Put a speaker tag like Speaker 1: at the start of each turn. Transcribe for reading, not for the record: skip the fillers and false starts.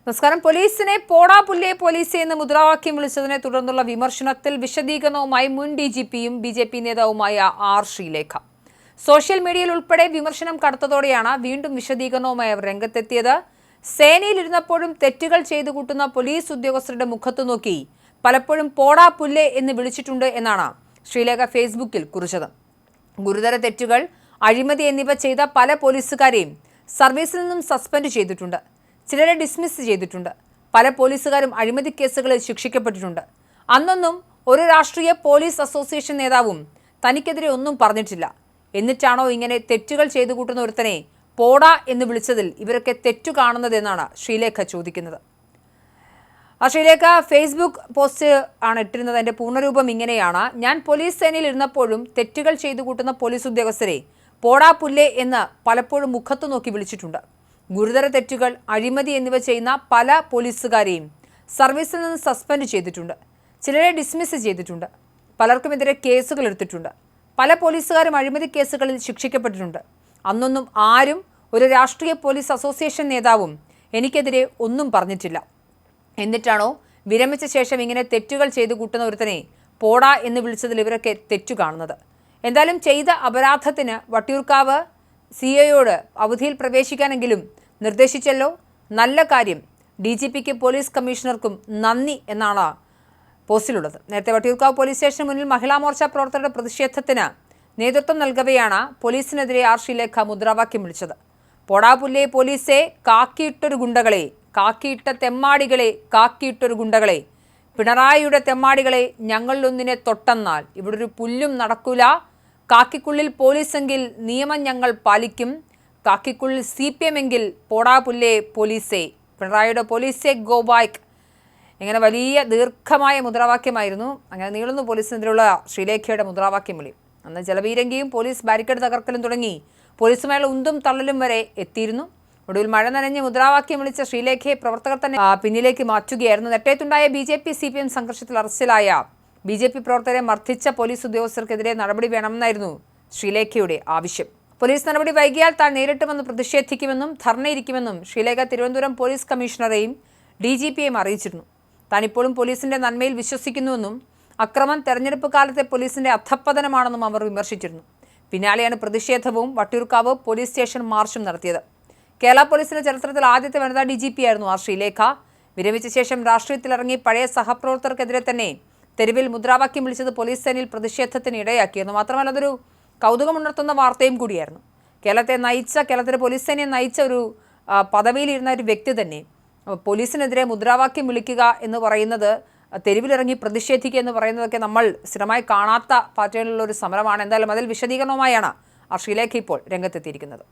Speaker 1: നമസ്കാരം. പോലീസിനെ പോടാ പുല്ലേ പോലീസ് എന്ന് മുദ്രാവാക്യം വിളിച്ചതിനെ തുടർന്നുള്ള വിമർശനത്തിൽ വിശദീകരണവുമായി മുൻ DGPയും BJP നേതാവുമായ ആർ ശ്രീലേഖ. സോഷ്യൽ മീഡിയയിൽ ഉൾപ്പെടെ വിമർശനം കടത്തതോടെയാണ് വീണ്ടും വിശദീകരണവുമായി അവർ രംഗത്തെത്തിയത്. സേനയിലിരുന്നപ്പോഴും തെറ്റുകൾ ചെയ്തു കൂട്ടുന്ന പോലീസ് ഉദ്യോഗസ്ഥരുടെ മുഖത്തു നോക്കി പലപ്പോഴും പോടാ പുല്ലേ എന്ന് വിളിച്ചിട്ടുണ്ട് എന്നാണ് ശ്രീലേഖ ഫേസ്ബുക്കിൽ കുറിച്ചത്. ഗുരുതര തെറ്റുകൾ, അഴിമതി എന്നിവ ചെയ്ത പല പോലീസുകാരെയും സർവീസിൽ നിന്നും സസ്പെൻഡ് ചെയ്തിട്ടുണ്ട്. ചിലരെ ഡിസ്മിസ് ചെയ്തിട്ടുണ്ട്. പല പോലീസുകാരും അഴിമതി കേസുകളിൽ ശിക്ഷിക്കപ്പെട്ടിട്ടുണ്ട്. അന്നൊന്നും ഒരു രാഷ്ട്രീയ പോലീസ് അസോസിയേഷൻ നേതാവും തനിക്കെതിരെ ഒന്നും പറഞ്ഞിട്ടില്ല. എന്നിട്ടാണോ ഇങ്ങനെ തെറ്റുകൾ ചെയ്തു കൂട്ടുന്ന ഒരുത്തനെ പോടാ എന്ന് വിളിച്ചതിൽ ഇവരൊക്കെ തെറ്റു കാണുന്നതെന്നാണ് ശ്രീലേഖ ചോദിക്കുന്നത്. ശ്രീലേഖ ഫേസ്ബുക്ക് പോസ്റ്റ് ആണ് ഇട്ടിരുന്നത്. അതിൻ്റെ പൂർണ്ണരൂപം ഇങ്ങനെയാണ്: ഞാൻ പോലീസ് സേനയിൽ ഇരുന്നപ്പോഴും തെറ്റുകൾ ചെയ്തു കൂട്ടുന്ന പോലീസ് ഉദ്യോഗസ്ഥരെ പോടാ പുല്ലേ എന്ന് പലപ്പോഴും മുഖത്തു നോക്കി വിളിച്ചിട്ടുണ്ട്. ഗുരുതര തെറ്റുകൾ, അഴിമതി എന്നിവ ചെയ്യുന്ന പല പോലീസുകാരെയും സർവീസിൽ നിന്ന് സസ്പെൻഡ് ചെയ്തിട്ടുണ്ട്. ചിലരെ ഡിസ്മിസ് ചെയ്തിട്ടുണ്ട്. പലർക്കുമെതിരെ കേസുകൾ എടുത്തിട്ടുണ്ട്. പല പോലീസുകാരും അഴിമതി കേസുകളിൽ ശിക്ഷിക്കപ്പെട്ടിട്ടുണ്ട്. അന്നൊന്നും ആരും, ഒരു രാഷ്ട്രീയ പോലീസ് അസോസിയേഷൻ നേതാവും എനിക്കെതിരെ ഒന്നും പറഞ്ഞിട്ടില്ല. എന്നിട്ടാണോ വിരമിച്ച ശേഷം ഇങ്ങനെ തെറ്റുകൾ ചെയ്തു കൂട്ടുന്ന ഒരുത്തനെ പോടാ എന്ന് വിളിച്ചതിൽ ഇവരൊക്കെ തെറ്റു കാണുന്നത്? എന്തായാലും ചെയ്ത അപരാധത്തിന് വട്ടിയൂർക്കാവ് CIയോട് അവധിയിൽ പ്രവേശിക്കാനെങ്കിലും നിർദ്ദേശിച്ചല്ലോ. നല്ല കാര്യം. DGPക്കും പോലീസ് കമ്മീഷണർക്കും നന്ദി എന്നാണ് പോസ്റ്റിലുള്ളത്. നേരത്തെ വട്ടിയൂർക്കാവ് പോലീസ് സ്റ്റേഷന് മുന്നിൽ മഹിളാ മോർച്ച പ്രവർത്തകരുടെ പ്രതിഷേധത്തിന് നേതൃത്വം നൽകവെയാണ് പോലീസിനെതിരെ ആർ ശ്രീലേഖ മുദ്രാവാക്യം വിളിച്ചത്. പോടാ പുല്ലേ പോലീസെ, കാക്കിയിട്ടൊരു ഗുണ്ടകളെ, കാക്കിയിട്ട തെമ്മാടികളെ, കാക്കിയിട്ടൊരു ഗുണ്ടകളെ, പിണറായിയുടെ തെമ്മാടികളെ, ഞങ്ങളിലൊന്നിനെ തൊട്ടെന്നാൽ ഇവിടെ ഒരു പുല്ലും നടക്കൂല. കാക്കിക്കുള്ളിൽ പോലീസെങ്കിൽ നിയമം ഞങ്ങൾ പാലിക്കും. കാക്കിക്കുള്ളിൽ CPM എങ്കിൽ പോടാ പുല്ലേ പോലീസേ, പിണറായിയുടെ പോലീസേ ഗോ ബാക്ക്. ഇങ്ങനെ വലിയ ദീർഘമായ മുദ്രാവാക്യമായിരുന്നു. അങ്ങനെ നീളുന്നു പോലീസിനെതിരെയുള്ള ശ്രീലേഖയുടെ മുദ്രാവാക്യം വിളി. അന്ന് ജലപീരങ്കിയും പോലീസ് ബാരിക്കേഡ് തകർക്കലും തുടങ്ങി പോലീസുമായുള്ള ഉന്തും തള്ളലും വരെ എത്തിയിരുന്നു. ഒടുവിൽ മഴ നനഞ്ഞ് മുദ്രാവാക്യം വിളിച്ച ശ്രീലേഖയെ പ്രവർത്തകർ തന്നെ പിന്നിലേക്ക് മാറ്റുകയായിരുന്നു. നെട്ടയത്തുണ്ടായ BJP CPM സംഘർഷത്തിൽ അറസ്റ്റിലായ BJP പ്രവർത്തകരെ മർദ്ദിച്ച പോലീസ് ഉദ്യോഗസ്ഥർക്കെതിരെ നടപടി വേണമെന്നായിരുന്നു ശ്രീലേഖയുടെ ആവശ്യം. പോലീസ് നടപടി വൈകിയാൽ താൻ നേരിട്ട് വന്ന് പ്രതിഷേധിക്കുമെന്നും ധർണയിരിക്കുമെന്നും ശ്രീലേഖ തിരുവനന്തപുരം പോലീസ് കമ്മീഷണറെയും DGPയെയും അറിയിച്ചിരുന്നു. താൻ ഇപ്പോഴും പോലീസിന്റെ നന്മയിൽ വിശ്വസിക്കുന്നുവെന്നും അക്രമം തെരഞ്ഞെടുപ്പ് കാലത്തെ പോലീസിന്റെ അധപ്പതനമാണെന്നും അവർ വിമർശിച്ചിരുന്നു. പിന്നാലെയാണ് പ്രതിഷേധവും വട്ടിയൂർക്കാവ് പോലീസ് സ്റ്റേഷൻ മാർച്ചും നടത്തിയത്. കേരള പോലീസിന്റെ ചരിത്രത്തിൽ ആദ്യത്തെ വനിതാ DGP ആയിരുന്നു ആർ ശ്രീലേഖ. വിരമിച്ച ശേഷം രാഷ്ട്രീയത്തിലിറങ്ങി പഴയ സഹപ്രവർത്തകർക്കെതിരെ തന്നെ തെരുവിൽ മുദ്രാവാക്യം വിളിച്ചത് പോലീസ് സേനയിൽ പ്രതിഷേധത്തിന് ഇടയാക്കിയിരുന്നു. മാത്രമല്ല അതൊരു കൗതുകമുണർത്തുന്ന വാർത്തയും കൂടിയായിരുന്നു. കേരളത്തിലെ പോലീസ് സേനയെ നയിച്ച ഒരു പദവിയിലിരുന്ന ഒരു വ്യക്തി തന്നെ പോലീസിനെതിരെ മുദ്രാവാക്യം വിളിക്കുക എന്ന് പറയുന്നത്, തെരുവിലിറങ്ങി പ്രതിഷേധിക്കുക എന്ന് പറയുന്നതൊക്കെ നമ്മൾ സ്ഥിരമായി കാണാത്ത പാറ്റേണിലുള്ള ഒരു സമരമാണ്. എന്തായാലും അതിൽ വിശദീകരണവുമായാണ് ആ ശ്രീലേഖ ഇപ്പോൾ രംഗത്തെത്തിയിരിക്കുന്നത്.